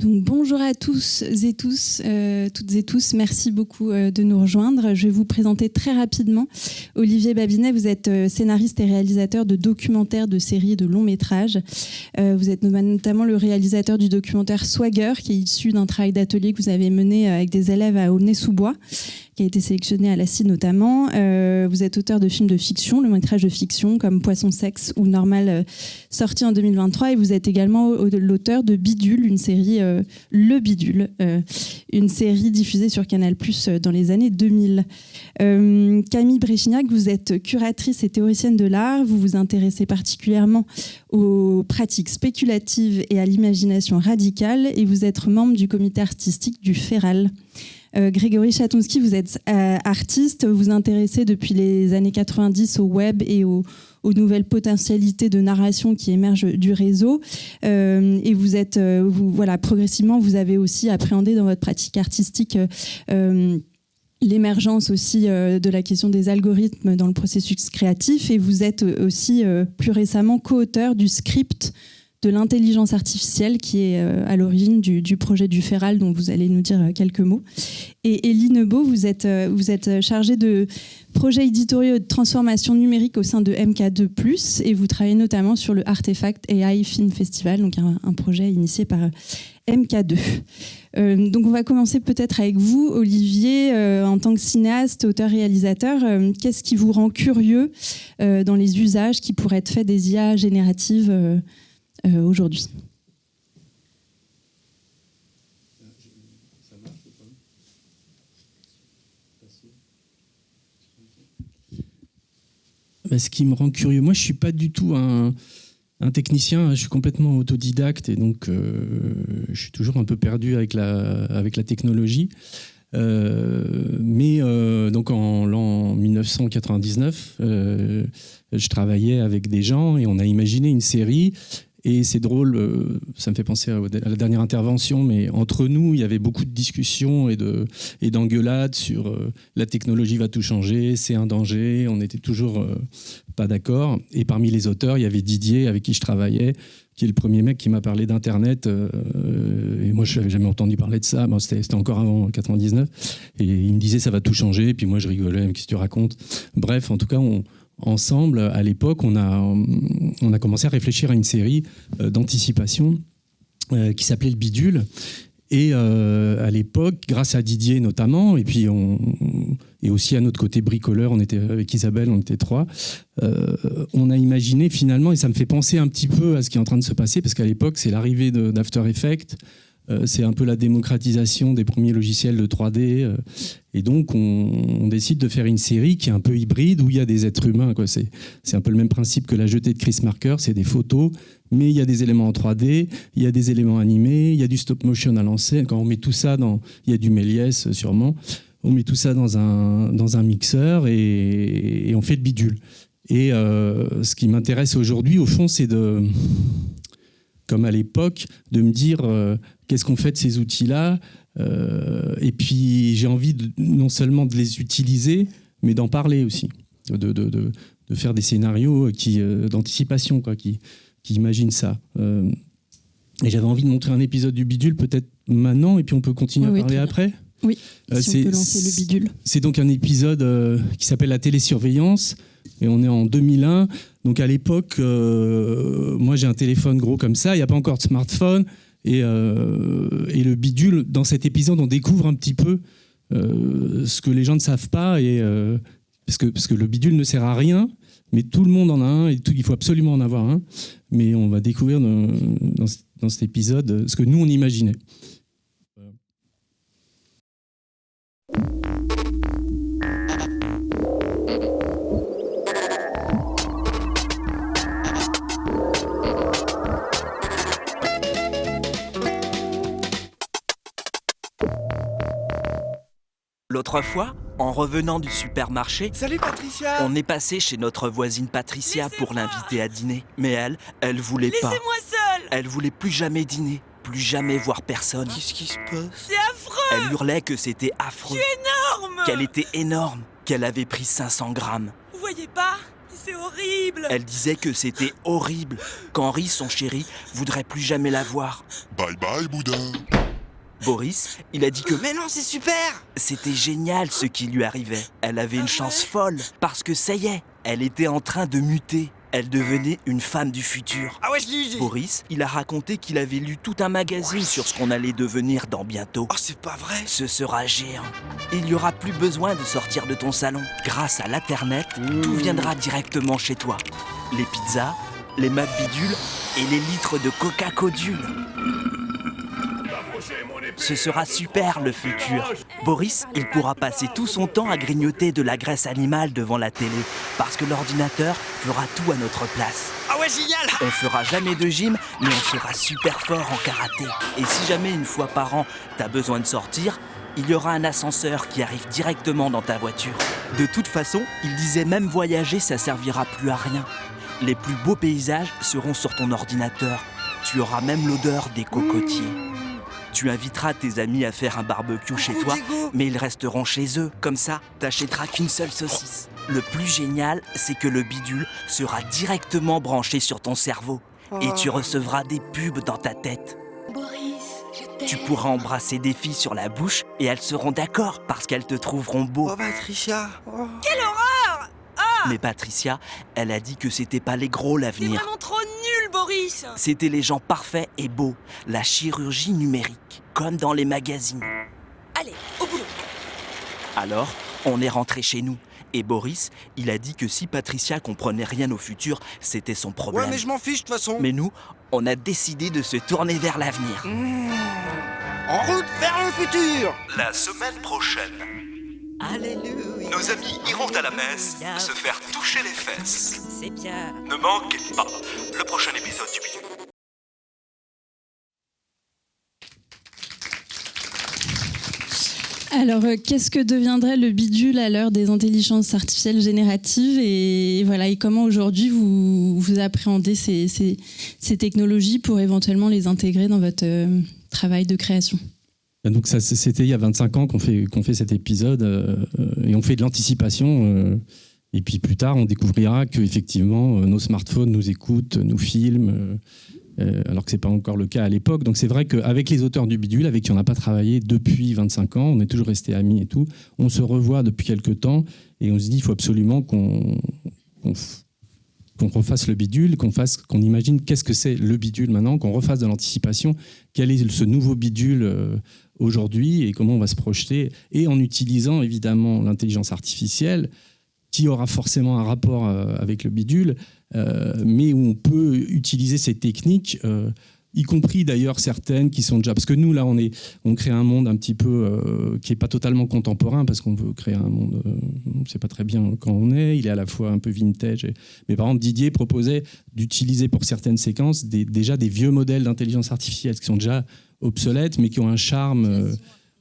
Donc, bonjour à tous et tous, toutes et tous. Merci beaucoup de nous rejoindre. Je vais vous présenter très rapidement Olivier Babinet. Vous êtes scénariste et réalisateur de documentaires, de séries et de longs métrages. Vous êtes notamment le réalisateur du documentaire Swagger, qui est issu d'un travail d'atelier que vous avez mené avec des élèves à Aulnay-sous-Bois, qui a été sélectionné à la CID notamment. Vous êtes auteur de films de fiction, long métrages de fiction comme Poisson Sexe ou Normal, sorti en 2023. Et vous êtes également l'auteur de Bidule, une série Le Bidule, une série diffusée sur Canal+ dans les années 2000. Camille Bréchignac, vous êtes curatrice et théoricienne de l'art. Vous vous intéressez particulièrement aux pratiques spéculatives et à l'imagination radicale. Et vous êtes membre du comité artistique du Féral. Grégory Chatonsky, vous êtes artiste, vous vous intéressez depuis les années 90 au web et aux nouvelles potentialités de narration qui émergent du réseau. Et vous êtes, progressivement, vous avez aussi appréhendé dans votre pratique artistique l'émergence aussi de la question des algorithmes dans le processus créatif. Et vous êtes aussi plus récemment co-auteur du script de l'intelligence artificielle qui est à l'origine du projet du Féral, dont vous allez nous dire quelques mots. Et Élie Nebeau, vous êtes chargée de projets éditoriaux de transformation numérique au sein de MK2+, et vous travaillez notamment sur le Artefact AI Film Festival, donc un projet initié par MK2. Donc on va commencer peut-être avec vous, Olivier, en tant que cinéaste, auteur-réalisateur. Qu'est-ce qui vous rend curieux dans les usages qui pourraient être faits des IA génératives aujourd'hui? Ce qui me rend curieux, moi je ne suis pas du tout un technicien, je suis complètement autodidacte et donc je suis toujours un peu perdu avec la technologie. Donc en l'an 1999, je travaillais avec des gens et on a imaginé une série. Et c'est drôle, ça me fait penser à la dernière intervention, mais entre nous, il y avait beaucoup de discussions et d'engueulades sur la technologie va tout changer, c'est un danger, on n'était toujours pas d'accord. Et parmi les auteurs, il y avait Didier, avec qui je travaillais, qui est le premier mec qui m'a parlé d'Internet. Et moi, je n'avais jamais entendu parler de ça. Bon, c'était encore avant 99. Et il me disait, ça va tout changer. Et puis moi, je rigolais, mais qu'est-ce que tu racontes? Bref, en tout cas, ensemble, à l'époque, on a commencé à réfléchir à une série d'anticipation qui s'appelait Le Bidule. Et à l'époque, grâce à Didier notamment, et puis et aussi à notre côté bricoleur, on était avec Isabelle, on était 3, on a imaginé finalement, et ça me fait penser un petit peu à ce qui est en train de se passer, parce qu'à l'époque, c'est l'arrivée d'After Effects, c'est un peu la démocratisation des premiers logiciels de 3D, et donc on décide de faire une série qui est un peu hybride, où il y a des êtres humains, quoi. C'est un peu le même principe que La Jetée de Chris Marker, c'est des photos, mais il y a des éléments en 3D, il y a des éléments animés, il y a du stop motion à l'ancienne. Quand on met tout ça il y a du Méliès sûrement, on met tout ça dans un mixeur et on fait le bidule. Et ce qui m'intéresse aujourd'hui, au fond, c'est comme à l'époque, de me dire qu'est-ce qu'on fait de ces outils-là, et puis j'ai envie non seulement de les utiliser, mais d'en parler aussi, de faire des scénarios d'anticipation, quoi, qui imaginent ça. Et j'avais envie de montrer un épisode du Bidule, peut-être maintenant, et puis on peut continuer à parler après. Oui, si on peut lancer le Bidule. C'est donc un épisode qui s'appelle La télésurveillance, et on est en 2001. Donc à l'époque, moi j'ai un téléphone gros comme ça, il n'y a pas encore de smartphone, et le Bidule, dans cet épisode, on découvre un petit peu ce que les gens ne savent pas, parce que le Bidule ne sert à rien, mais tout le monde en a un, et il faut absolument en avoir un. Mais on va découvrir dans cet épisode ce que nous on imaginait. L'autre fois, en revenant du supermarché, Salut Patricia! on est passé chez notre voisine Patricia pour l'inviter à dîner. Mais elle voulait pas. Laissez-moi seule! Elle voulait plus jamais dîner, plus jamais voir personne. Qu'est-ce qui se passe? C'est affreux! Elle hurlait que c'était affreux. Je suis énorme! Qu'elle était énorme, qu'elle avait pris 500 grammes. Vous voyez pas? c'est horrible. Elle disait que c'était horrible, qu'Henri, son chéri, voudrait plus jamais la voir. Bye bye, Boudin. Boris, il a dit que Mais non, c'est super. c'était génial ce qui lui arrivait. Elle avait une chance folle, parce que ça y est, elle était en train de muter. Elle devenait une femme du futur. Ah ouais, je l'ai eu. Boris, il a raconté qu'il avait lu tout un magazine sur ce qu'on allait devenir dans bientôt. Oh, c'est pas vrai. Ce sera géant. Il n'y aura plus besoin de sortir de ton salon. Grâce à l'Internet, tout viendra directement chez toi. Les pizzas, les McBidules et les litres de Coca-Codule. Ce sera super le futur. Boris, il pourra passer tout son temps à grignoter de la graisse animale devant la télé, parce que l'ordinateur fera tout à notre place. Ah ouais, génial. On fera jamais de gym, mais on sera super fort en karaté. Et si jamais une fois par an, t'as besoin de sortir, il y aura un ascenseur qui arrive directement dans ta voiture. De toute façon, il disait même voyager, ça servira plus à rien. Les plus beaux paysages seront sur ton ordinateur. Tu auras même l'odeur des cocotiers. Tu inviteras tes amis à faire un barbecue chez toi, mais ils resteront chez eux. Comme ça, t'achèteras qu'une seule saucisse. Le plus génial, c'est que le bidule sera directement branché sur ton cerveau. Et tu recevras des pubs dans ta tête. Boris, je t'aime. Tu pourras embrasser des filles sur la bouche et elles seront d'accord parce qu'elles te trouveront beau. Oh, Patricia. Oh. Mais Patricia, elle a dit que c'était pas les gros C'est l'avenir. vraiment trop nul, Boris. C'était les gens parfaits et beaux. La chirurgie numérique, comme dans les magazines. Allez, au boulot. Alors, on est rentré chez nous. Et Boris, il a dit que si Patricia comprenait rien au futur, c'était son problème. Ouais, mais je m'en fiche de toute façon. Mais nous, on a décidé de se tourner vers l'avenir. En route vers le futur. La semaine prochaine, Alléluia. nos amis iront à la messe se faire toucher les fesses. C'est bien. Ne manquez pas le prochain épisode du Bidule. Alors, qu'est-ce que deviendrait le bidule à l'heure des intelligences artificielles génératives et voilà, et comment aujourd'hui vous appréhendez ces technologies pour éventuellement les intégrer dans votre travail de création? Donc ça, c'était il y a 25 ans qu'on fait cet épisode et on fait de l'anticipation. Et puis plus tard, on découvrira qu'effectivement, nos smartphones nous écoutent, nous filment, alors que ce n'est pas encore le cas à l'époque. Donc c'est vrai qu'avec les auteurs du Bidule, avec qui on n'a pas travaillé depuis 25 ans, on est toujours restés amis et tout, on se revoit depuis quelques temps et on se dit qu'il faut absolument qu'on refasse le Bidule, qu'on imagine qu'est-ce que c'est le Bidule maintenant, qu'on refasse de l'anticipation, quel est ce nouveau Bidule aujourd'hui et comment on va se projeter, et en utilisant évidemment l'intelligence artificielle qui aura forcément un rapport avec le Bidule, mais où on peut utiliser ces techniques, y compris d'ailleurs certaines qui sont déjà... Parce que nous, là, on crée un monde un petit peu qui n'est pas totalement contemporain, parce qu'on veut créer un monde... on ne sait pas très bien quand on est, il est à la fois un peu vintage. Mais par exemple, Didier proposait d'utiliser pour certaines séquences déjà des vieux modèles d'intelligence artificielle qui sont déjà obsolètes, mais qui ont un charme...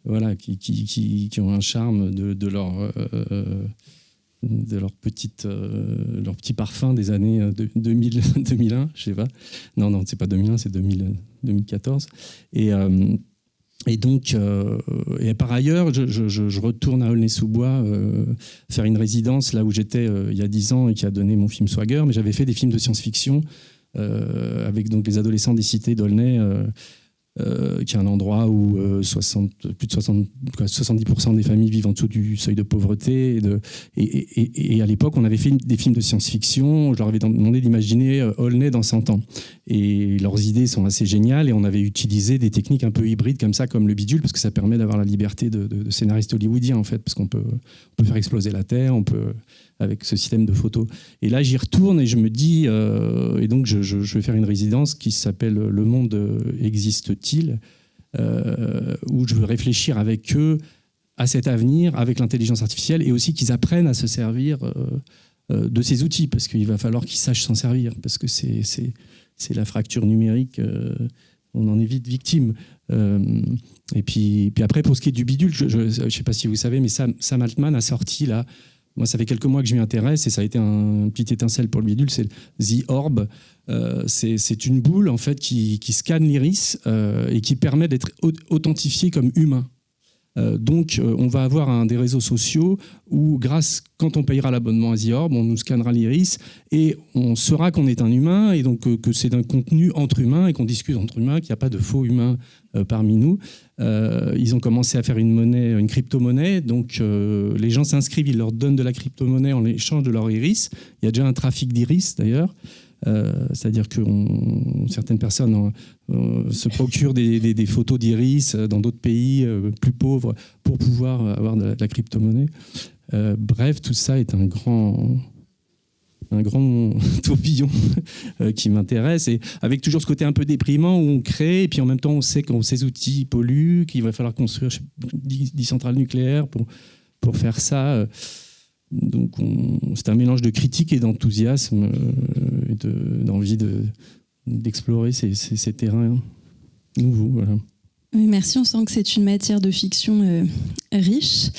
voilà, qui ont un charme de leur petit parfum des années 2001, je sais pas. Non, c'est pas 2001, c'est 2014. Et donc, et par ailleurs, je retourne à Aulnay-sous-Bois faire une résidence là où j'étais il y a 10 ans et qui a donné mon film Swagger. Mais j'avais fait des films de science-fiction avec donc les adolescents des cités d'Aulnay. Qui est un endroit où plus de 70% des familles vivent en dessous du seuil de pauvreté. Et à l'époque, on avait fait des films de science-fiction. Je leur avais demandé d'imaginer Aulnay dans 100 ans. Et leurs idées sont assez géniales. Et on avait utilisé des techniques un peu hybrides comme ça, comme le Bidule, parce que ça permet d'avoir la liberté de scénariste hollywoodien, en fait, parce qu'on peut faire exploser la Terre, on peut... avec ce système de photos. Et là, j'y retourne et je me dis... et donc, je vais faire une résidence qui s'appelle « Le monde existe-t-il ?» où je veux réfléchir avec eux à cet avenir, avec l'intelligence artificielle, et aussi qu'ils apprennent à se servir de ces outils, parce qu'il va falloir qu'ils sachent s'en servir, parce que c'est la fracture numérique, on en est vite victime. Et puis après, pour ce qui est du Bidule, je ne sais pas si vous savez, mais Sam Altman a sorti là... Moi, ça fait quelques mois que je m'y intéresse et ça a été un petit étincelle pour le Bidule, c'est The Orb. C'est une boule en fait qui scanne l'iris et qui permet d'être authentifié comme humain. Donc, on va avoir des réseaux sociaux où, quand on payera l'abonnement à The Orb, on nous scannera l'iris et on saura qu'on est un humain et donc que c'est d'un contenu entre humains et qu'on discute entre humains, qu'il n'y a pas de faux humains parmi nous. Ils ont commencé à faire une crypto-monnaie. Donc, les gens s'inscrivent, ils leur donnent de la crypto-monnaie en échange de leur iris. Il y a déjà un trafic d'iris, d'ailleurs. C'est-à-dire que certaines personnes se procurent des photos d'iris dans d'autres pays plus pauvres pour pouvoir avoir de la crypto-monnaie. Bref, tout ça est un grand tourbillon qui m'intéresse, et avec toujours ce côté un peu déprimant où on crée et puis en même temps on sait que ces outils polluent, qu'il va falloir construire 10 centrales nucléaires pour faire ça. Donc c'est un mélange de critique et d'enthousiasme et d'envie d'explorer ces terrains nouveaux. Voilà. Oui, merci, on sent que c'est une matière de fiction riche.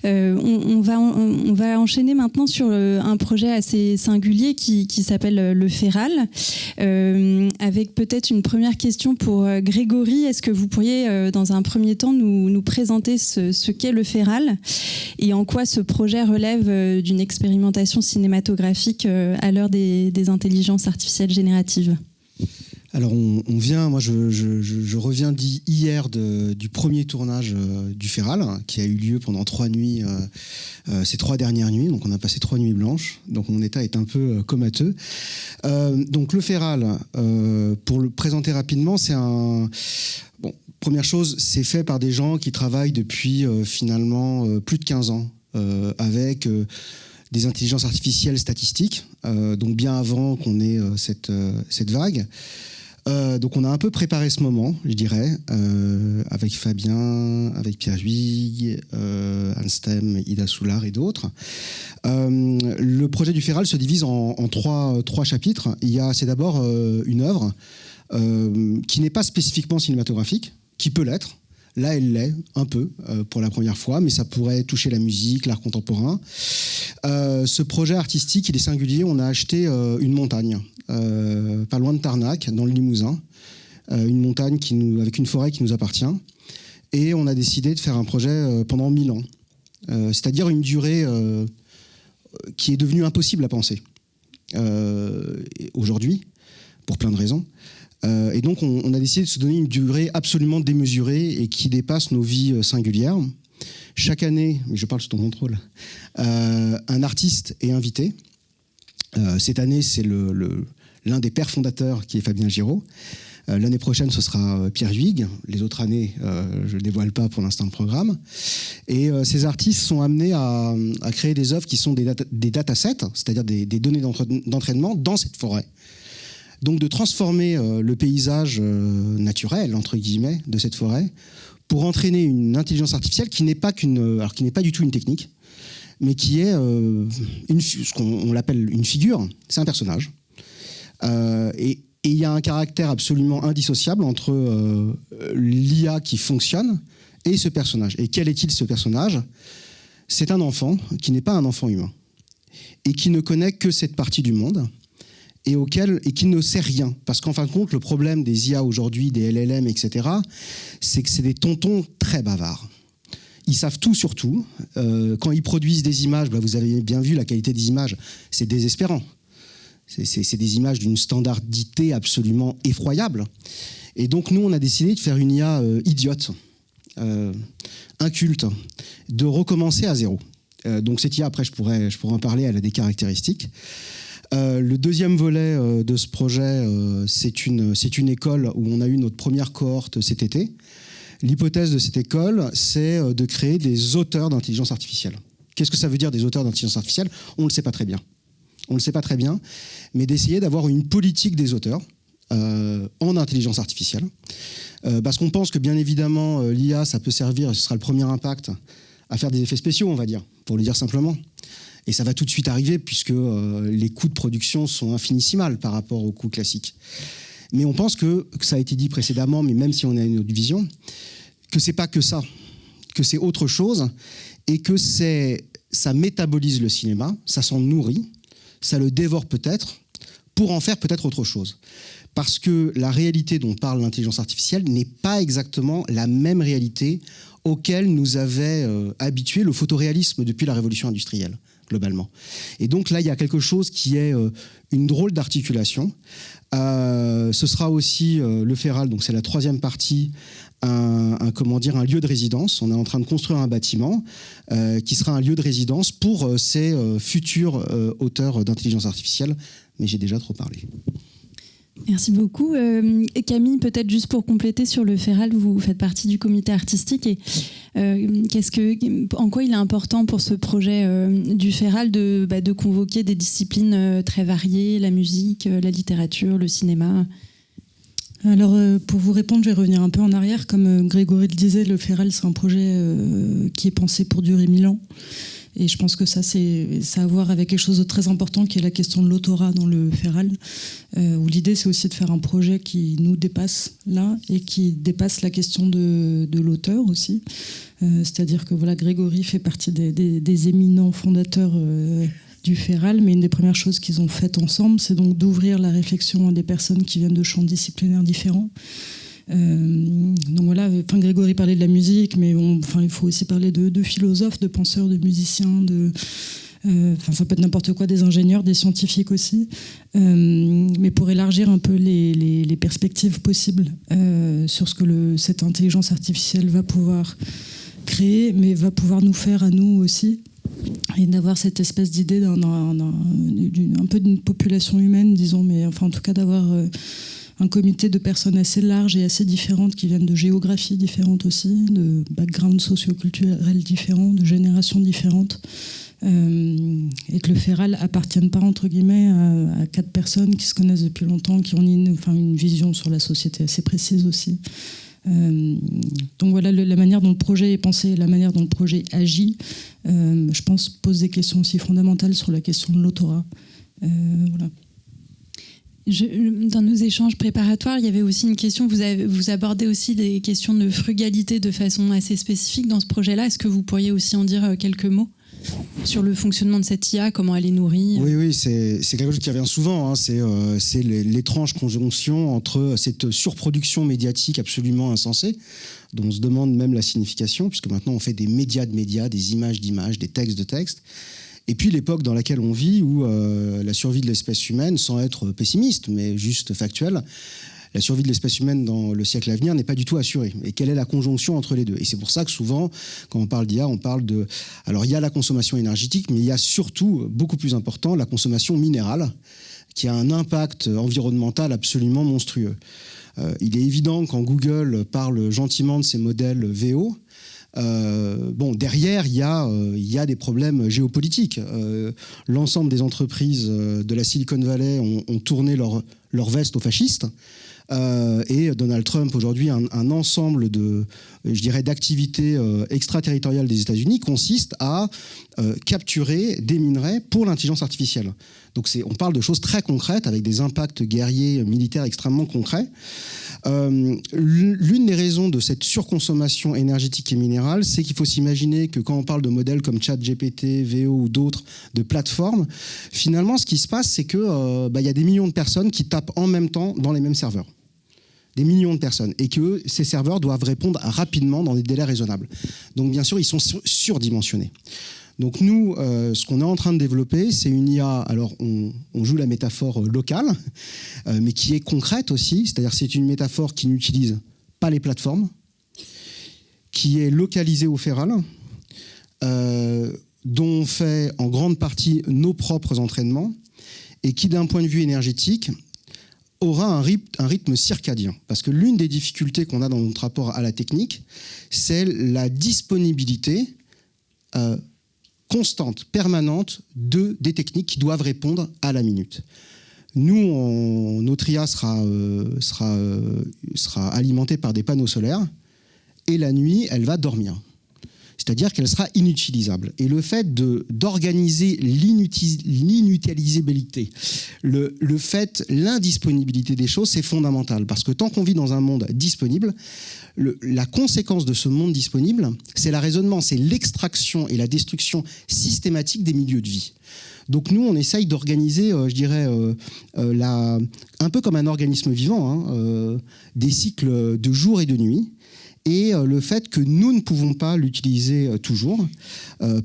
On va enchaîner maintenant sur un projet assez singulier qui s'appelle Le Féral. Avec peut-être une première question pour Grégory. Est-ce que vous pourriez, dans un premier temps, nous présenter ce qu'est Le Féral et en quoi ce projet relève d'une expérimentation cinématographique à l'heure des intelligences artificielles génératives ? Alors je reviens hier du premier tournage du Féral, qui a eu lieu pendant 3 nuits, ces 3 dernières nuits, donc on a passé 3 nuits blanches, donc mon état est un peu comateux. Donc le Féral, pour le présenter rapidement, première chose, c'est fait par des gens qui travaillent depuis finalement plus de 15 ans avec des intelligences artificielles statistiques, donc bien avant qu'on ait cette vague. Donc on a un peu préparé ce moment, je dirais, avec Fabien, avec Pierre Huyghe, Anstem, Ida Soulard et d'autres. Le projet du Féral se divise en 3 chapitres. C'est d'abord une œuvre qui n'est pas spécifiquement cinématographique, qui peut l'être. Là, elle l'est, un peu, pour la première fois, mais ça pourrait toucher la musique, l'art contemporain. Ce projet artistique, il est singulier. On a acheté une montagne, pas loin de Tarnac, dans le Limousin. Une montagne avec une forêt qui nous appartient. Et on a décidé de faire un projet pendant 1000 ans. C'est-à-dire une durée qui est devenue impossible à penser aujourd'hui, pour plein de raisons. Et donc, on a décidé de se donner une durée absolument démesurée et qui dépasse nos vies singulières. Chaque année, mais je parle sous ton contrôle, un artiste est invité. Cette année, c'est l'un des pères fondateurs qui est Fabien Giraud. L'année prochaine, ce sera Pierre Huyghe. Les autres années, je ne dévoile pas pour l'instant le programme. Et ces artistes sont amenés à créer des œuvres qui sont des datasets, c'est-à-dire des données d'entraînement dans cette forêt. Donc de transformer le paysage naturel, entre guillemets, de cette forêt pour entraîner une intelligence artificielle qui n'est pas du tout une technique, mais qui est ce qu'on l'appelle une figure, c'est un personnage. Et il y a un caractère absolument indissociable entre l'IA qui fonctionne et ce personnage. Et quel est-il, ce personnage ? C'est un enfant qui n'est pas un enfant humain et qui ne connaît que cette partie du monde et qui ne sait rien. Parce qu'en fin de compte, le problème des IA aujourd'hui, des LLM, etc., c'est que c'est des tontons très bavards. Ils savent tout sur tout. Quand ils produisent des images, vous avez bien vu la qualité des images, c'est désespérant. C'est des images d'une standardité absolument effroyable. Et donc nous, on a décidé de faire une IA idiote, inculte, de recommencer à zéro. Donc cette IA, après je pourrais en parler, elle a des caractéristiques. Le deuxième volet de ce projet, c'est une école où on a eu notre première cohorte cet été. L'hypothèse de cette école, c'est de créer des auteurs d'intelligence artificielle. Qu'est-ce que ça veut dire, des auteurs d'intelligence artificielle ? On ne le sait pas très bien. On ne le sait pas très bien, mais d'essayer d'avoir une politique des auteurs en intelligence artificielle. Parce qu'on pense que, bien évidemment, l'IA, ça peut servir, et ce sera le premier impact, à faire des effets spéciaux, on va dire, pour le dire simplement. Et ça va tout de suite arriver, puisque les coûts de production sont infinissimales par rapport aux coûts classiques. Mais on pense que ça a été dit précédemment, mais même si on a une autre vision, que c'est pas que ça, que c'est autre chose, et que ça métabolise le cinéma, ça s'en nourrit, ça le dévore peut-être, pour en faire peut-être autre chose. Parce que la réalité dont parle l'intelligence artificielle n'est pas exactement la même réalité auquel nous avait habitué le photoréalisme depuis la révolution industrielle, globalement. Et donc là, il y a quelque chose qui est une drôle d'articulation. Ce sera aussi le Féral, donc c'est la troisième partie, un lieu de résidence. On est en train de construire un bâtiment qui sera un lieu de résidence pour ces futurs auteurs d'intelligence artificielle, mais j'ai déjà trop parlé. Merci beaucoup. Camille, peut-être juste pour compléter sur le Féral, vous faites partie du comité artistique et en quoi il est important pour ce projet du Féral de convoquer des disciplines très variées, la musique, la littérature, le cinéma? Alors, pour vous répondre, je vais revenir un peu en arrière. Comme Grégory le disait, le Féral, c'est un projet qui est pensé pour durer 1000 ans. Et je pense que ça a à voir avec quelque chose de très important qui est la question de l'autorat dans le Féral, où l'idée c'est aussi de faire un projet qui nous dépasse là et qui dépasse la question de l'auteur aussi. C'est-à-dire que voilà, Grégory fait partie des éminents fondateurs du Féral, mais une des premières choses qu'ils ont faites ensemble, c'est donc d'ouvrir la réflexion à des personnes qui viennent de champs disciplinaires différents. Donc voilà, Grégory parlait de la musique, mais il faut aussi parler de philosophes, de penseurs, de musiciens, ça peut être n'importe quoi, des ingénieurs, des scientifiques aussi, mais pour élargir un peu les perspectives possibles sur ce que cette intelligence artificielle va pouvoir créer, mais va pouvoir nous faire à nous aussi, et d'avoir cette espèce d'idée un peu d'une population humaine, disons, mais en tout cas d'avoir un comité de personnes assez larges et assez différentes qui viennent de géographies différentes aussi, de backgrounds socioculturels différents, de générations différentes, et que le Féral appartienne pas entre guillemets à 4 personnes qui se connaissent depuis longtemps, qui ont une vision sur la société assez précise aussi. Donc voilà, la manière dont le projet est pensé, la manière dont le projet agit, je pense pose des questions aussi fondamentales sur la question de l'autorat. Voilà. Dans nos échanges préparatoires, il y avait aussi une question, vous abordez aussi des questions de frugalité de façon assez spécifique dans ce projet-là. Est-ce que vous pourriez aussi en dire quelques mots sur le fonctionnement de cette IA, comment elle est nourrie? Oui, c'est quelque chose qui revient souvent, hein. C'est l'étrange conjonction entre cette surproduction médiatique absolument insensée, dont on se demande même la signification, puisque maintenant on fait des médias de médias, des images d'images, des textes de textes. Et puis l'époque dans laquelle on vit, où la survie de l'espèce humaine, sans être pessimiste, mais juste factuel, la survie de l'espèce humaine dans le siècle à venir n'est pas du tout assurée. Et quelle est la conjonction entre les deux? Et c'est pour ça que souvent, quand on parle d'IA, on parle de... Alors il y a la consommation énergétique, mais il y a surtout, beaucoup plus important, la consommation minérale, qui a un impact environnemental absolument monstrueux. Il est évident quand Google parle gentiment de ses modèles VO, derrière, il y a des problèmes géopolitiques. L'ensemble des entreprises de la Silicon Valley ont tourné leur veste aux fascistes. Et Donald Trump, aujourd'hui, un ensemble d'activités extraterritoriales des États-Unis consiste à capturer des minerais pour l'intelligence artificielle. Donc on parle de choses très concrètes avec des impacts guerriers, militaires extrêmement concrets. L'une des raisons de cette surconsommation énergétique et minérale, c'est qu'il faut s'imaginer que quand on parle de modèles comme ChatGPT, VO ou d'autres, de plateformes, finalement, ce qui se passe, c'est que y a des millions de personnes qui tapent en même temps dans les mêmes serveurs. Des millions de personnes. Et que ces serveurs doivent répondre rapidement dans des délais raisonnables. Donc, bien sûr, ils sont surdimensionnés. Donc nous, ce qu'on est en train de développer, c'est une IA, alors on joue la métaphore locale, mais qui est concrète aussi, c'est-à-dire c'est une métaphore qui n'utilise pas les plateformes, qui est localisée au Féral, dont on fait en grande partie nos propres entraînements, et qui d'un point de vue énergétique aura un rythme circadien. Parce que l'une des difficultés qu'on a dans notre rapport à la technique, c'est la disponibilité constante, permanente des techniques qui doivent répondre à la minute. Nous, notre IA sera alimentée par des panneaux solaires et la nuit, elle va dormir. C'est-à-dire qu'elle sera inutilisable. Et le fait d'organiser l'inutilisabilité, l'indisponibilité des choses, c'est fondamental. Parce que tant qu'on vit dans un monde disponible, la conséquence de ce monde disponible, c'est raisonnement, c'est l'extraction et la destruction systématique des milieux de vie. Donc nous, on essaye d'organiser, un peu comme un organisme vivant, des cycles de jour et de nuit. et le fait que nous ne pouvons pas l'utiliser toujours.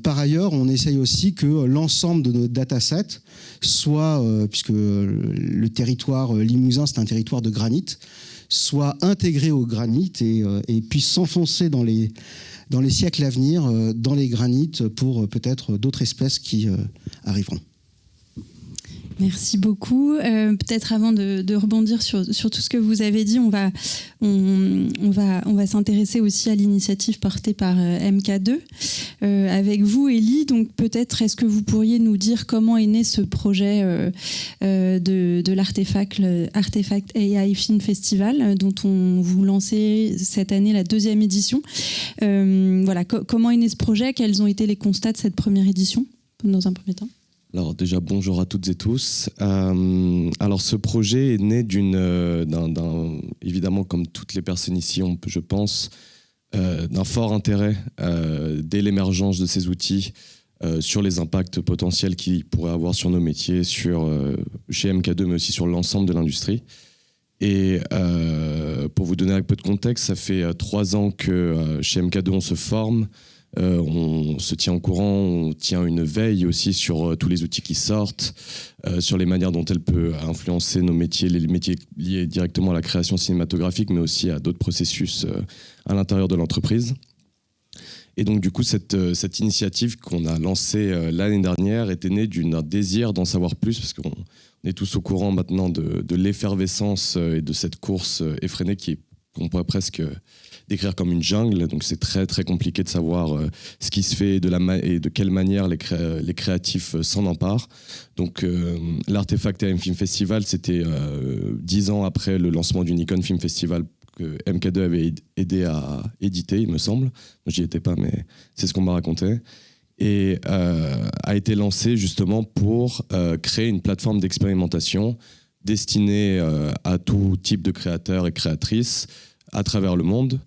Par ailleurs, on essaye aussi que l'ensemble de nos datasets soit, puisque le territoire limousin, c'est un territoire de granit, soit intégré au granit et puisse s'enfoncer dans les siècles à venir, dans les granites, pour peut-être d'autres espèces qui arriveront. Merci beaucoup. Peut-être avant de rebondir sur tout ce que vous avez dit, on va s'intéresser aussi à l'initiative portée par MK2 avec vous, Élie. Donc peut-être est-ce que vous pourriez nous dire comment est né ce projet de l'Artefact AI Film Festival dont vous lancez cette année la 2e édition. Voilà, comment est né ce projet? Quels ont été les constats de cette première édition dans un premier temps? Alors déjà, bonjour à toutes et tous. Alors ce projet est né évidemment, comme toutes les personnes ici, je pense, d'un fort intérêt dès l'émergence de ces outils sur les impacts potentiels qu'ils pourraient avoir sur nos métiers, chez MK2, mais aussi sur l'ensemble de l'industrie. Et pour vous donner un peu de contexte, ça fait 3 ans que chez MK2, on se forme. On se tient au courant, on tient une veille aussi sur tous les outils qui sortent, sur les manières dont elle peut influencer nos métiers, les métiers liés directement à la création cinématographique, mais aussi à d'autres processus à l'intérieur de l'entreprise. Et donc du coup, cette initiative qu'on a lancée l'année dernière était née d'un désir d'en savoir plus, parce qu'on est tous au courant maintenant de l'effervescence et de cette course effrénée qu'on pourrait presque décrire comme une jungle. Donc c'est très très compliqué de savoir ce qui se fait et de quelle manière les créatifs s'en emparent. Donc l'Artefact AI Film Festival, c'était 10 ans après le lancement du Nikon Film Festival que MK2 avait aidé à éditer, il me semble. Moi, j'y étais pas, mais c'est ce qu'on m'a raconté. Et a été lancé justement pour créer une plateforme d'expérimentation destinée à tout type de créateurs et créatrices à travers le monde.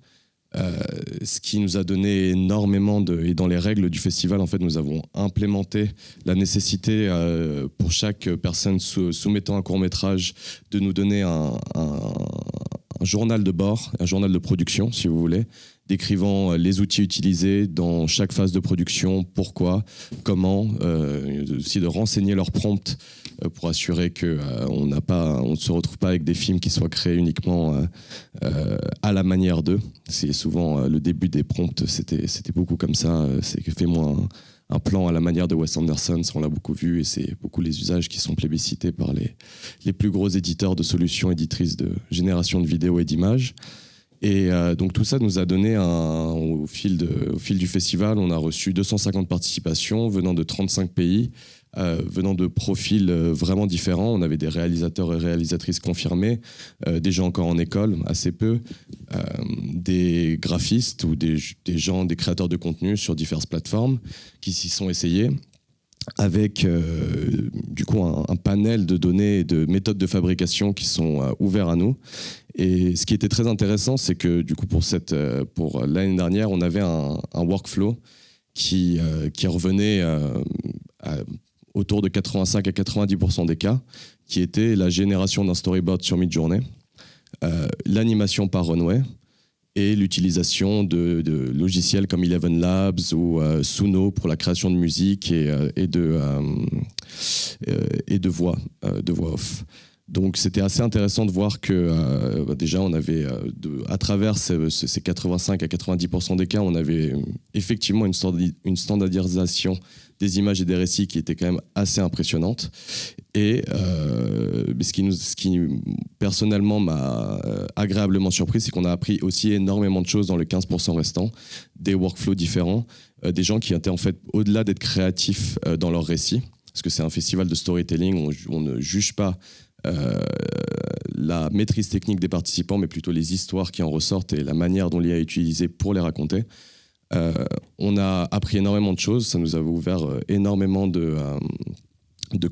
Ce qui nous a donné énormément et dans les règles du festival, en fait, nous avons implémenté la nécessité pour chaque personne soumettant un court-métrage de nous donner un journal de bord, un journal de production, si vous voulez, décrivant les outils utilisés dans chaque phase de production, pourquoi, comment, aussi de renseigner leurs prompts pour assurer qu'on ne se retrouve pas avec des films qui soient créés uniquement à la manière d'eux. C'est souvent le début des prompts, c'était beaucoup comme ça. C'est que fais-moi un plan à la manière de Wes Anderson, ça on l'a beaucoup vu, et c'est beaucoup les usages qui sont plébiscités par les plus gros éditeurs de solutions éditrices de génération de vidéos et d'images. Et donc tout ça nous a donné au fil du festival, on a reçu 250 participations venant de 35 pays, venant de profils vraiment différents. On avait des réalisateurs et réalisatrices confirmés, des gens encore en école, assez peu, des graphistes ou des créateurs de contenu sur diverses plateformes qui s'y sont essayés, avec du coup un panel de données et de méthodes de fabrication qui sont ouverts à nous. Et ce qui était très intéressant, c'est que du coup pour l'année dernière, on avait un workflow qui revenait autour de 85 à 90% des cas, qui était la génération d'un storyboard sur Midjourney, l'animation par Runway et l'utilisation de logiciels comme Eleven Labs ou Suno pour la création de musique et de voix off. Donc c'était assez intéressant de voir que déjà on avait, à travers ces 85 à 90% des cas, on avait effectivement une standardisation des images et des récits qui était quand même assez impressionnante. Et ce qui personnellement m'a agréablement surpris, c'est qu'on a appris aussi énormément de choses dans les 15% restants, des workflows différents, des gens qui étaient en fait au-delà d'être créatifs dans leurs récits, parce que c'est un festival de storytelling, on ne juge pas la maîtrise technique des participants, mais plutôt les histoires qui en ressortent et la manière dont l'IA est utilisée pour les raconter. On a appris énormément de choses, ça nous a ouvert énormément de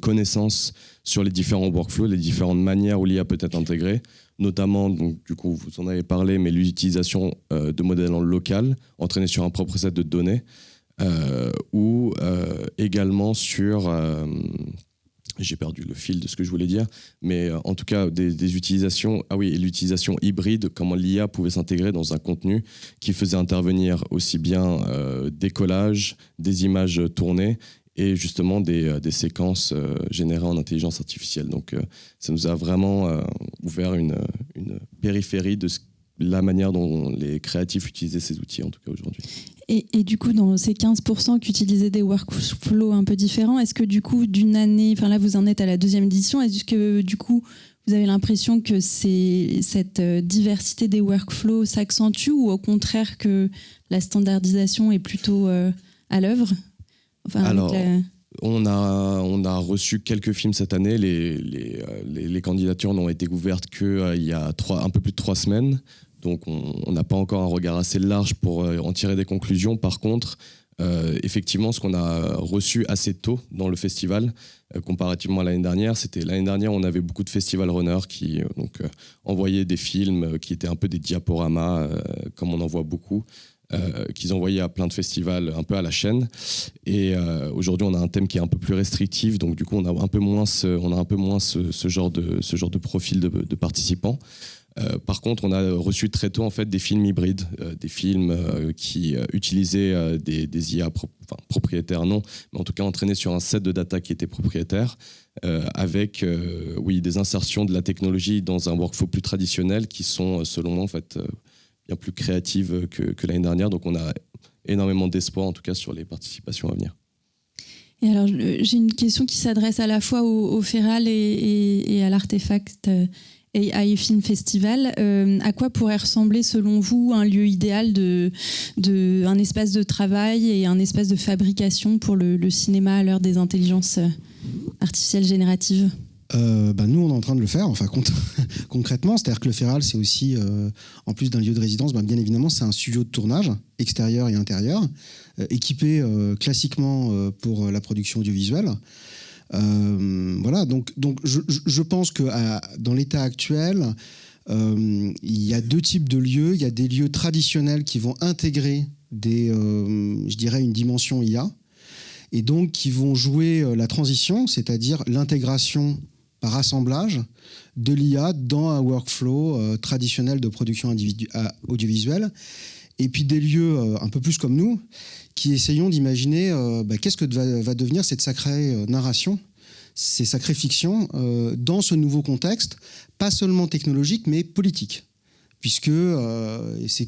connaissances sur les différents workflows, les différentes manières où l'IA peut être intégrée, notamment, donc, du coup, vous en avez parlé, mais l'utilisation de modèles en local, entraînés sur un propre set de données, ou également sur J'ai perdu le fil de ce que je voulais dire, mais en tout cas des utilisations, et l'utilisation hybride, comment l'IA pouvait s'intégrer dans un contenu qui faisait intervenir aussi bien des collages, des images tournées et justement des séquences générées en intelligence artificielle. Donc ça nous a vraiment ouvert une périphérie de la manière dont les créatifs utilisaient ces outils, en tout cas aujourd'hui. Et du coup, dans ces 15% qui utilisaient des workflows un peu différents, est-ce que du coup, d'une année, enfin là vous en êtes à la 2e édition, est-ce que du coup vous avez l'impression que cette diversité des workflows s'accentue ou au contraire que la standardisation est plutôt à l'œuvre? Alors, on a reçu quelques films cette année. Les candidatures n'ont été ouvertes qu'il y a un peu plus de 3 semaines. Donc, on n'a pas encore un regard assez large pour en tirer des conclusions. Par contre, effectivement, ce qu'on a reçu assez tôt dans le festival, comparativement à l'année dernière, l'année dernière, on avait beaucoup de festival runners qui envoyaient des films qui étaient un peu des diaporamas, comme on en voit beaucoup. Qu'ils envoyaient à plein de festivals un peu à la chaîne, et aujourd'hui on a un thème qui est un peu plus restrictif, donc du coup on a un peu moins ce genre de profil de participants. Par contre, on a reçu très tôt en fait des films hybrides, des films qui utilisaient des IA propriétaires, non, mais en tout cas entraînés sur un set de data qui était propriétaire, avec des insertions de la technologie dans un workflow plus traditionnel qui sont selon moi en fait bien plus créatives que l'année dernière. Donc on a énormément d'espoir en tout cas sur les participations à venir. Et alors j'ai une question qui s'adresse à la fois au Feral et à l'Artefact AI Film Festival. À quoi pourrait ressembler selon vous un lieu idéal un espace de travail et un espace de fabrication pour le cinéma à l'heure des intelligences artificielles génératives? Nous, on est en train de le faire, concrètement. C'est-à-dire que le Feral, c'est aussi, en plus d'un lieu de résidence, bien évidemment, c'est un studio de tournage, extérieur et intérieur, équipé classiquement pour la production audiovisuelle. Voilà, donc je pense que dans l'état actuel, il y a 2 types de lieux. Il y a des lieux traditionnels qui vont intégrer une dimension IA, et donc qui vont jouer la transition, c'est-à-dire l'intégration par assemblage de l'IA dans un workflow traditionnel de production audiovisuelle. Et puis des lieux un peu plus comme nous, qui essayons d'imaginer qu'est-ce que va devenir cette sacrée narration, ces sacrées fictions, dans ce nouveau contexte, pas seulement technologique, mais politique. Puisque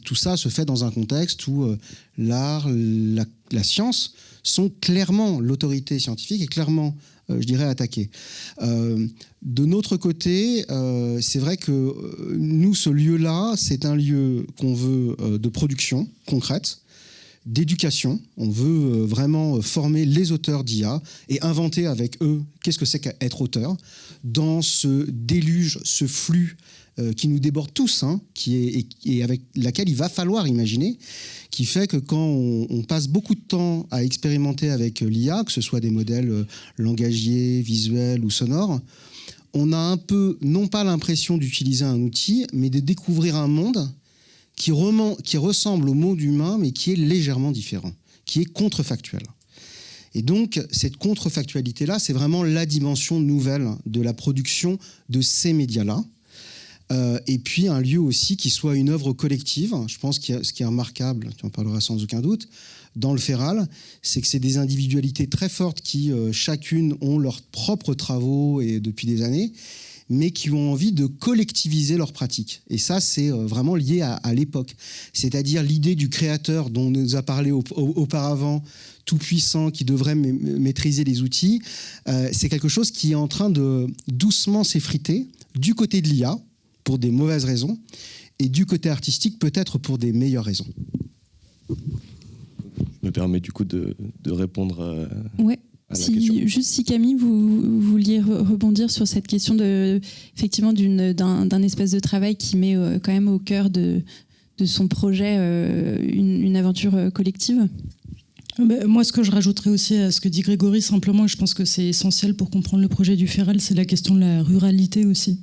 tout ça se fait dans un contexte où l'art, la science sont clairement l'autorité scientifique et clairement, attaquées. De notre côté, c'est vrai que nous, ce lieu-là, c'est un lieu qu'on veut de production concrète, d'éducation. On veut vraiment former les auteurs d'IA et inventer avec eux qu'est-ce que c'est qu'être auteur dans ce déluge, ce flux qui nous déborde tous, et avec laquelle il va falloir imaginer, qui fait que quand on passe beaucoup de temps à expérimenter avec l'IA, que ce soit des modèles langagiers, visuels ou sonores, on a un peu, non pas l'impression d'utiliser un outil, mais de découvrir un monde qui ressemble au monde humain, mais qui est légèrement différent, qui est contrefactuel. Et donc, cette contrefactualité-là, c'est vraiment la dimension nouvelle de la production de ces médias-là. Et puis un lieu aussi qui soit une œuvre collective. Je pense que ce qui est remarquable, tu en parleras sans aucun doute, dans le Feral, c'est que c'est des individualités très fortes qui, chacune, ont leurs propres travaux et depuis des années, mais qui ont envie de collectiviser leurs pratiques. Et ça, c'est vraiment lié à l'époque. C'est-à-dire l'idée du créateur dont on nous a parlé auparavant, tout puissant, qui devrait maîtriser les outils, c'est quelque chose qui est en train de doucement s'effriter du côté de l'IA, pour des mauvaises raisons, et du côté artistique, peut-être pour des meilleures raisons. Je me permets du coup de répondre à la question. Juste si Camille, vous vouliez rebondir sur cette question effectivement d'un espace de travail qui met quand même au cœur de son projet une aventure collective. Moi, ce que je rajouterais aussi à ce que dit Grégory, simplement, je pense que c'est essentiel pour comprendre le projet du Feral, c'est la question de la ruralité aussi.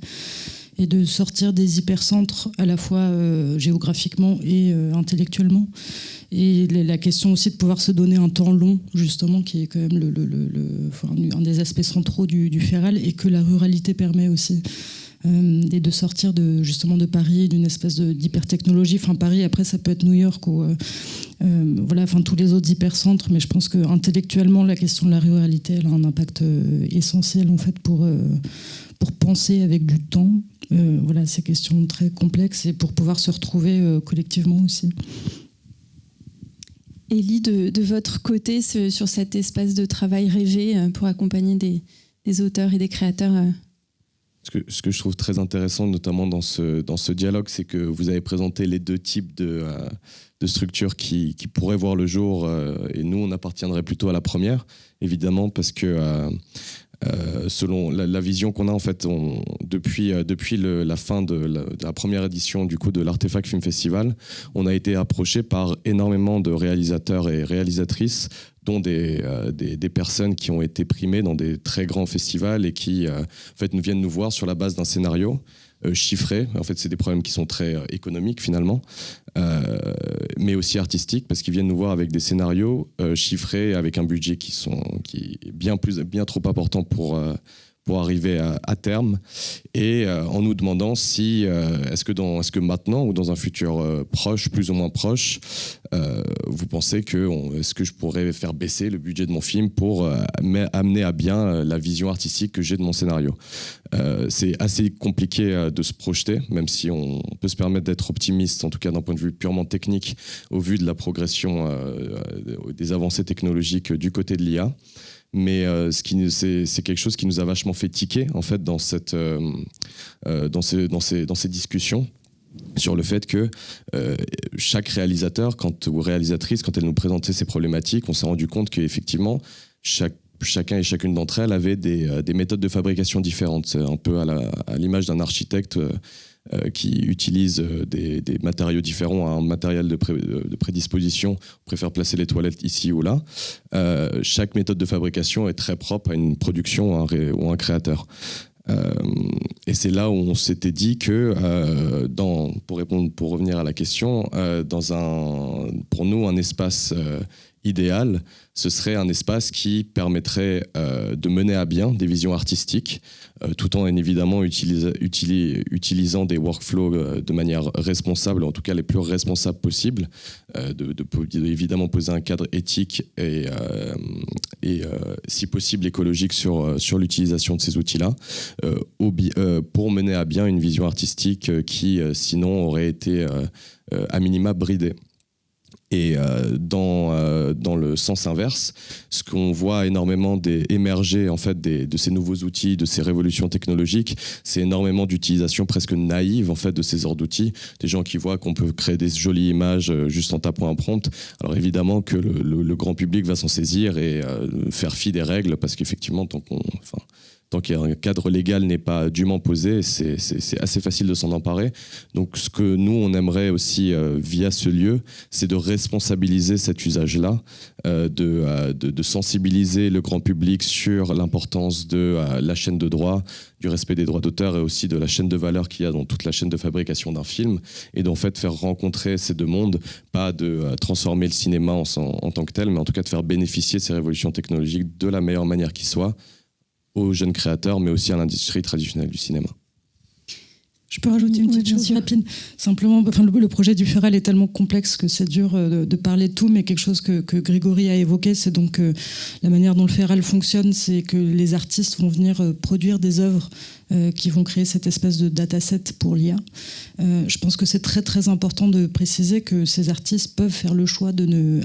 et de sortir des hypercentres à la fois géographiquement et intellectuellement. Et la question aussi de pouvoir se donner un temps long, justement, qui est quand même un des aspects centraux du Féral, et que la ruralité permet aussi. Et de sortir justement de Paris, d'une espèce d'hypertechnologie. Enfin, Paris, après, ça peut être New York ou tous les autres hypercentres, mais je pense qu'intellectuellement, la question de la ruralité, elle a un impact essentiel en fait pour penser avec du temps ces questions très complexes et pour pouvoir se retrouver collectivement aussi. Élie, de votre côté, sur cet espace de travail rêvé pour accompagner des auteurs et des créateurs Ce que je trouve très intéressant, notamment dans ce dialogue, c'est que vous avez présenté les deux types de structures qui pourraient voir le jour, et nous, on appartiendrait plutôt à la première, évidemment, parce que selon la vision qu'on a, en fait, depuis la fin de la première édition du coup, de l'Artefact Film Festival, on a été approché par énormément de réalisateurs et réalisatrices, dont des personnes qui ont été primées dans des très grands festivals et qui en fait, nous viennent nous voir sur la base d'un scénario chiffré. En fait, c'est des problèmes qui sont très économiques finalement, mais aussi artistiques, parce qu'ils viennent nous voir avec des scénarios chiffrés, avec un budget qui est bien trop important pour arriver à terme, et en nous demandant si est-ce que maintenant ou dans un futur proche, plus ou moins proche, vous pensez est-ce que je pourrais faire baisser le budget de mon film pour amener à bien la vision artistique que j'ai de mon scénario. C'est assez compliqué de se projeter, même si on peut se permettre d'être optimiste, en tout cas d'un point de vue purement technique, au vu de la progression des avancées technologiques du côté de l'IA. Mais c'est quelque chose qui nous a vachement fait tiquer en fait dans ces discussions, sur le fait que chaque réalisateur ou réalisatrice, quand elle nous présentait ces problématiques, on s'est rendu compte qu'effectivement chacun et chacune d'entre elles avait des méthodes de fabrication différentes. C'est un peu à l'image d'un architecte qui utilise des matériaux différents à un matériel de prédisposition. On préfère placer les toilettes ici ou là. Chaque méthode de fabrication est très propre à une production ou un créateur. Et c'est là où on s'était dit que, pour revenir à la question, pour nous, un espace idéal, ce serait un espace qui permettrait de mener à bien des visions artistiques, tout en évidemment utilisant des workflows de manière responsable, en tout cas les plus responsables possibles, évidemment poser un cadre éthique et si possible écologique sur l'utilisation de ces outils-là, pour mener à bien une vision artistique qui sinon aurait été à minima bridée. Et dans le sens inverse, ce qu'on voit énormément émerger en fait de ces nouveaux outils, de ces révolutions technologiques, c'est énormément d'utilisation presque naïve en fait de ces genres d'outils. Des gens qui voient qu'on peut créer des jolies images juste en tapant un prompt. Alors évidemment que le grand public va s'en saisir et faire fi des règles, parce qu'effectivement tant qu'un cadre légal n'est pas dûment posé, c'est assez facile de s'en emparer. Donc ce que nous, on aimerait aussi via ce lieu, c'est de responsabiliser cet usage-là, de sensibiliser le grand public sur l'importance de la chaîne de droit, du respect des droits d'auteur et aussi de la chaîne de valeur qu'il y a dans toute la chaîne de fabrication d'un film, et d'en fait faire rencontrer ces deux mondes, pas de transformer le cinéma en tant que tel, mais en tout cas de faire bénéficier ces révolutions technologiques de la meilleure manière qui soit, aux jeunes créateurs, mais aussi à l'industrie traditionnelle du cinéma. Je peux rajouter une petite chose rapide. Simplement, le projet du Féral est tellement complexe que c'est dur de parler de tout, mais quelque chose que Grégory a évoqué, c'est donc la manière dont le Féral fonctionne, c'est que les artistes vont venir produire des œuvres qui vont créer cette espèce de dataset pour l'IA. Je pense que c'est très très important de préciser que ces artistes peuvent faire le choix de ne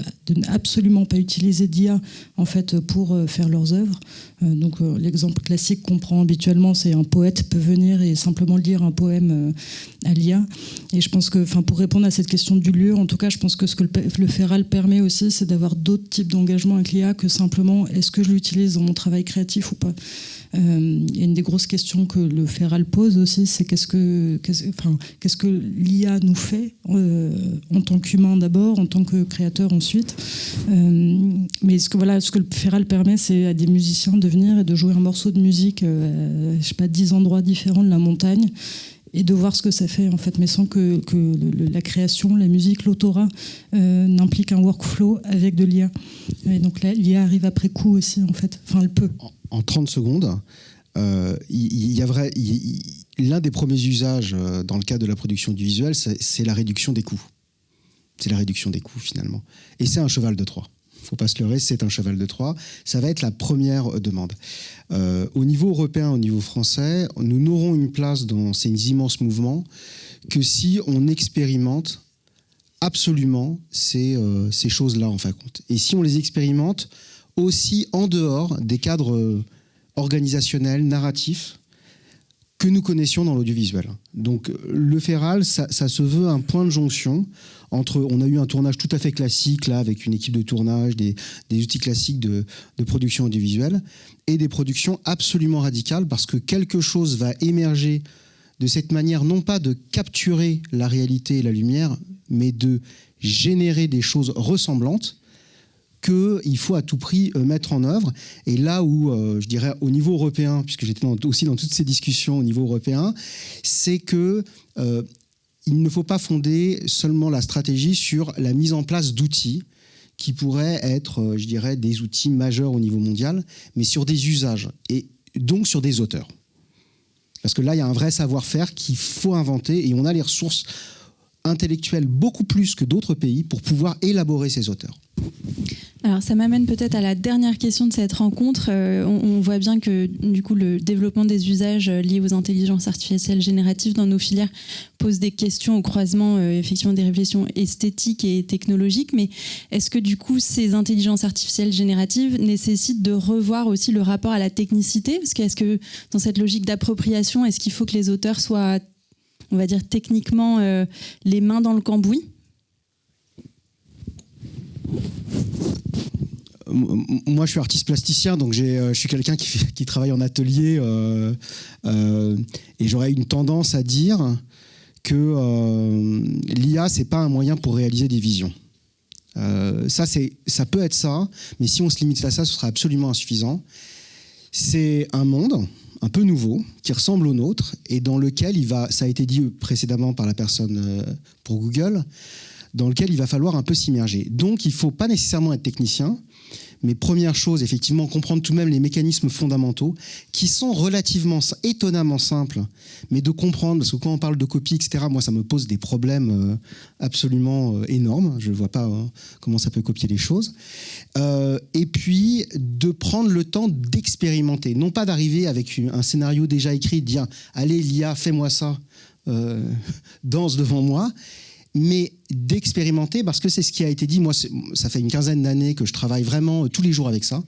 absolument pas utiliser d'IA en fait pour faire leurs œuvres. Donc l'exemple classique qu'on prend habituellement, c'est un poète peut venir et simplement lire un poème à l'IA. Et je pense que, pour répondre à cette question du lieu, en tout cas, je pense que ce que le Féral permet aussi, c'est d'avoir d'autres types d'engagement avec l'IA que simplement est-ce que je l'utilise dans mon travail créatif ou pas. Il y a une des grosses questions que le Féral pose aussi, c'est qu'est-ce que l'IA nous fait en tant qu'humain d'abord, en tant que créateur ensuite. Mais ce que le Féral permet, c'est à des musiciens de venir et de jouer un morceau de musique à 10 endroits différents de la montagne, et de voir ce que ça fait en fait, mais sans que la création, la musique, l'autorat n'implique un workflow avec de l'IA. Et donc là, l'IA arrive après coup aussi en fait. Enfin, elle peut. En 30 secondes, l'un des premiers usages dans le cadre de la production du visuel, c'est la réduction des coûts. C'est la réduction des coûts finalement. Et c'est un cheval de Troie. Il ne faut pas se leurrer, c'est un cheval de Troie. Ça va être la première demande. Au niveau européen, au niveau français, nous n'aurons une place dans ces immenses mouvements que si on expérimente absolument ces choses-là en fin de compte. Et si on les expérimente aussi en dehors des cadres organisationnels, narratifs, que nous connaissions dans l'audiovisuel. Donc le Feral, ça se veut un point de jonction entre, on a eu un tournage tout à fait classique là avec une équipe de tournage, des outils classiques de production audiovisuelle et des productions absolument radicales parce que quelque chose va émerger de cette manière non pas de capturer la réalité et la lumière, mais de générer des choses ressemblantes qu'il faut à tout prix mettre en œuvre. Et là où, je dirais, au niveau européen, puisque j'étais aussi dans toutes ces discussions au niveau européen, c'est que il ne faut pas fonder seulement la stratégie sur la mise en place d'outils qui pourraient être, je dirais, des outils majeurs au niveau mondial, mais sur des usages et donc sur des auteurs. Parce que là, il y a un vrai savoir-faire qu'il faut inventer et on a les ressources intellectuelles beaucoup plus que d'autres pays pour pouvoir élaborer ces auteurs. Alors ça m'amène peut-être à la dernière question de cette rencontre. On voit bien que du coup le développement des usages liés aux intelligences artificielles génératives dans nos filières pose des questions au croisement effectivement des réflexions esthétiques et technologiques. Mais est-ce que du coup ces intelligences artificielles génératives nécessitent de revoir aussi le rapport à la technicité ? Parce que est-ce que dans cette logique d'appropriation, est-ce qu'il faut que les auteurs soient, on va dire techniquement, les mains dans le cambouis ? Moi, je suis artiste plasticien, donc je suis quelqu'un qui travaille en atelier et j'aurais une tendance à dire que l'IA, c'est pas un moyen pour réaliser des visions. Ça peut être ça, mais si on se limite à ça, ce sera absolument insuffisant. C'est un monde un peu nouveau, qui ressemble au nôtre, et dans lequel ça a été dit précédemment par la personne pour Google, dans lequel il va falloir un peu s'immerger. Donc, il ne faut pas nécessairement être technicien, mais première chose, effectivement, comprendre tout de même les mécanismes fondamentaux qui sont relativement, étonnamment simples, mais de comprendre, parce que quand on parle de copie, etc., moi, ça me pose des problèmes absolument énormes. Je ne vois pas comment ça peut copier les choses. Et puis, de prendre le temps d'expérimenter. Non pas d'arriver avec un scénario déjà écrit, de dire « Allez, l'IA, fais-moi ça, danse devant moi », mais d'expérimenter, parce que c'est ce qui a été dit. Moi, ça fait une quinzaine d'années que je travaille vraiment tous les jours avec ça.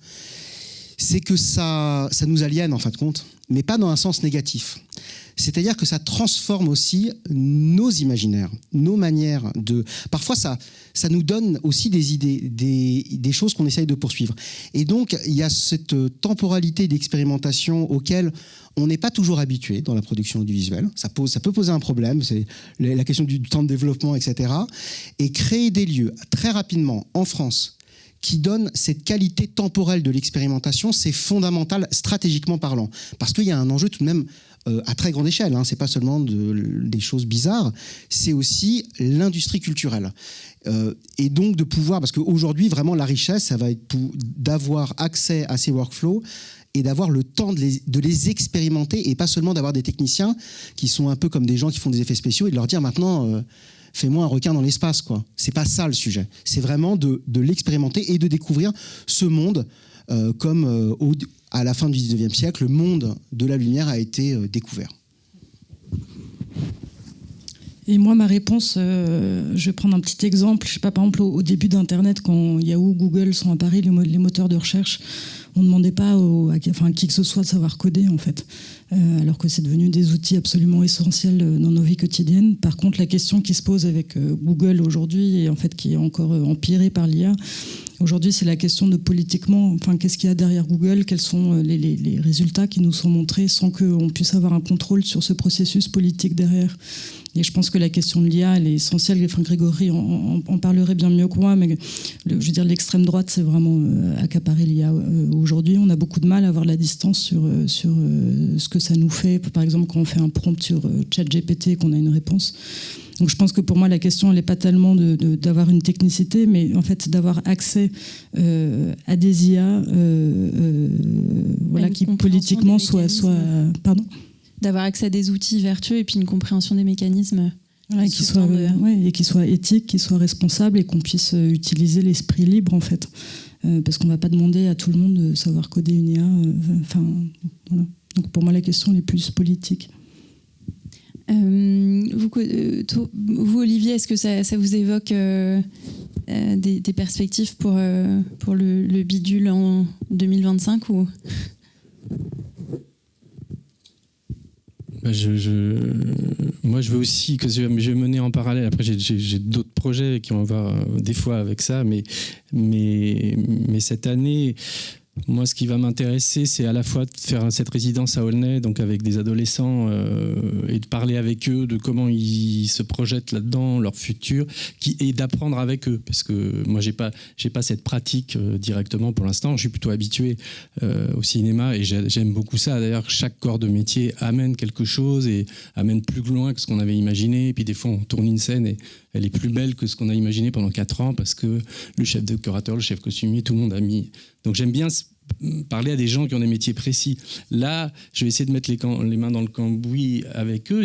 C'est que ça nous aliène, en fin de compte, mais pas dans un sens négatif. C'est-à-dire que ça transforme aussi nos imaginaires, nos manières de... Parfois, ça nous donne aussi des idées, des choses qu'on essaye de poursuivre. Et donc, il y a cette temporalité d'expérimentation auquel on n'est pas toujours habitué dans la production audiovisuelle. Ça peut poser un problème, c'est la question du temps de développement, etc. Et créer des lieux très rapidement en France qui donnent cette qualité temporelle de l'expérimentation, c'est fondamental stratégiquement parlant. Parce qu'il y a un enjeu tout de même à très grande échelle. C'est pas seulement des choses bizarres, c'est aussi l'industrie culturelle. Et donc de pouvoir, parce qu'aujourd'hui, vraiment, la richesse, ça va être d'avoir accès à ces workflows et d'avoir le temps de les expérimenter et pas seulement d'avoir des techniciens qui sont un peu comme des gens qui font des effets spéciaux et de leur dire maintenant fais-moi un requin dans l'espace, quoi. C'est pas ça le sujet. C'est vraiment de l'expérimenter et de découvrir ce monde comme à la fin du 19e siècle, le monde de la lumière a été découvert. Et moi, ma réponse, je vais prendre un petit exemple. Je sais pas, par exemple, au début d'Internet, quand Yahoo, Google sont apparus, les moteurs de recherche, on ne demandait pas à qui que ce soit de savoir coder, en fait. Alors que c'est devenu des outils absolument essentiels dans nos vies quotidiennes. Par contre, la question qui se pose avec Google aujourd'hui, et en fait qui est encore empirée par l'IA, Aujourd'hui, c'est la question de politiquement, qu'est-ce qu'il y a derrière Google, quels sont les résultats qui nous sont montrés sans qu'on puisse avoir un contrôle sur ce processus politique derrière. Et je pense que la question de l'IA, elle est essentielle. Grégory en parlerait bien mieux que moi, mais je veux dire, l'extrême droite, c'est vraiment accaparer l'IA aujourd'hui. On a beaucoup de mal à avoir la distance sur ce que ça nous fait. Par exemple, quand on fait un prompt sur ChatGPT et qu'on a une réponse. Donc je pense que pour moi, la question, elle n'est pas tellement d'avoir une technicité, mais en fait d'avoir accès à des IA qui politiquement soient... Pardon ? D'avoir accès à des outils vertueux et puis une compréhension des mécanismes. Voilà, qui soient éthiques, qui soient responsables et qu'on puisse utiliser l'esprit libre, en fait. Parce qu'on ne va pas demander à tout le monde de savoir coder une IA. Voilà. Donc pour moi, la question, elle est plus politique. Vous, Olivier, est-ce que ça vous évoque des perspectives pour le bidule en 2025 ou... Moi, je veux aussi que je vais mener en parallèle. Après, j'ai d'autres projets qui vont avoir des fois avec ça, mais cette année, moi, ce qui va m'intéresser, c'est à la fois de faire cette résidence à Aulnay, donc avec des adolescents, et de parler avec eux de comment ils se projettent là-dedans, leur futur, et d'apprendre avec eux, parce que moi, j'ai pas cette pratique directement pour l'instant. Je suis plutôt habitué au cinéma et j'aime beaucoup ça. D'ailleurs, chaque corps de métier amène quelque chose et amène plus loin que ce qu'on avait imaginé. Et puis des fois, on tourne une scène et elle est plus belle que ce qu'on a imaginé pendant 4 ans parce que le chef décorateur, le chef costumier, tout le monde a mis. Donc j'aime bien parler à des gens qui ont des métiers précis. Là, je vais essayer de mettre les mains dans le cambouis avec eux.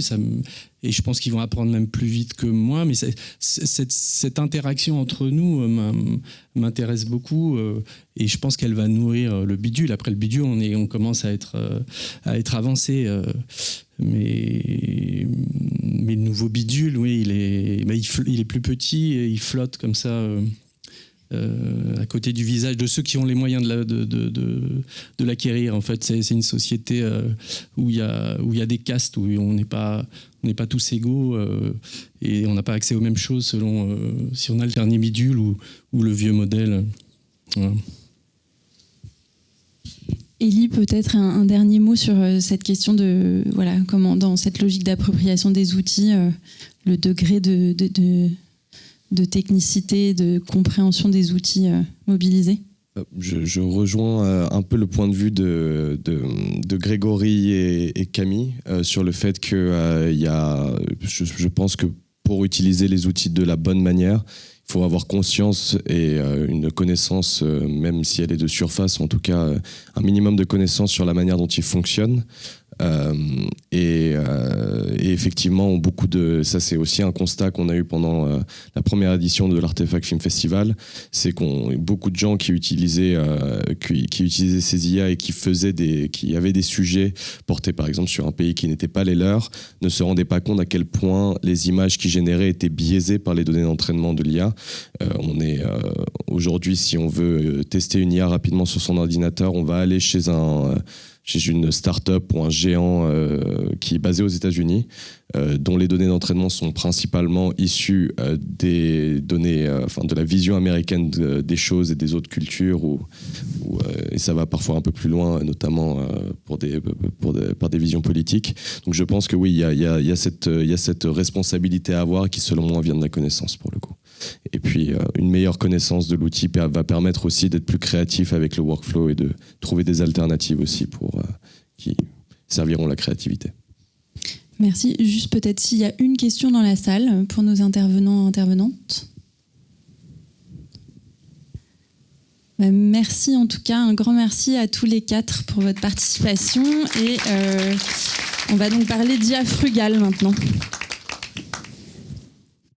Et je pense qu'ils vont apprendre même plus vite que moi. Mais cette interaction entre nous m'intéresse beaucoup. Et je pense qu'elle va nourrir le bidule. Après le bidule, on commence à être avancé. Mais le nouveau bidule, oui, il est plus petit et il flotte comme ça à côté du visage de ceux qui ont les moyens de l'acquérir. En fait, c'est une société où il y a des castes, où on n'est pas tous égaux et on n'a pas accès aux mêmes choses selon si on a le dernier bidule ou le vieux modèle. Voilà. Élie, peut-être un dernier mot sur cette question de comment dans cette logique d'appropriation des outils, le degré de technicité, de compréhension des outils mobilisés. Je rejoins un peu le point de vue de Grégory et Camille sur le fait que je pense que pour utiliser les outils de la bonne manière, il faut avoir conscience et une connaissance, même si elle est de surface, en tout cas un minimum de connaissance sur la manière dont ils fonctionnent. Et effectivement, ça c'est aussi un constat qu'on a eu pendant la première édition de l'Artefact Film Festival, c'est beaucoup de gens qui utilisaient ces IA et qui avaient des sujets portés par exemple sur un pays qui n'était pas les leurs, ne se rendaient pas compte à quel point les images qu'ils généraient étaient biaisées par les données d'entraînement de l'IA. Aujourd'hui, si on veut tester une IA rapidement sur son ordinateur, on va aller chez une start-up ou un géant qui est basé aux États-Unis, dont les données d'entraînement sont principalement issues des données, de la vision américaine des choses et des autres cultures, et ça va parfois un peu plus loin, notamment par des visions politiques. Donc je pense que oui, il y a cette responsabilité à avoir qui, selon moi, vient de la connaissance pour le coup. Et puis une meilleure connaissance de l'outil va permettre aussi d'être plus créatif avec le workflow et de trouver des alternatives aussi qui serviront la créativité. Merci. Juste peut-être s'il y a une question dans la salle pour nos intervenants et intervenantes. Merci en tout cas, un grand merci à tous les 4 pour votre participation et on va donc parler d'IA frugale maintenant.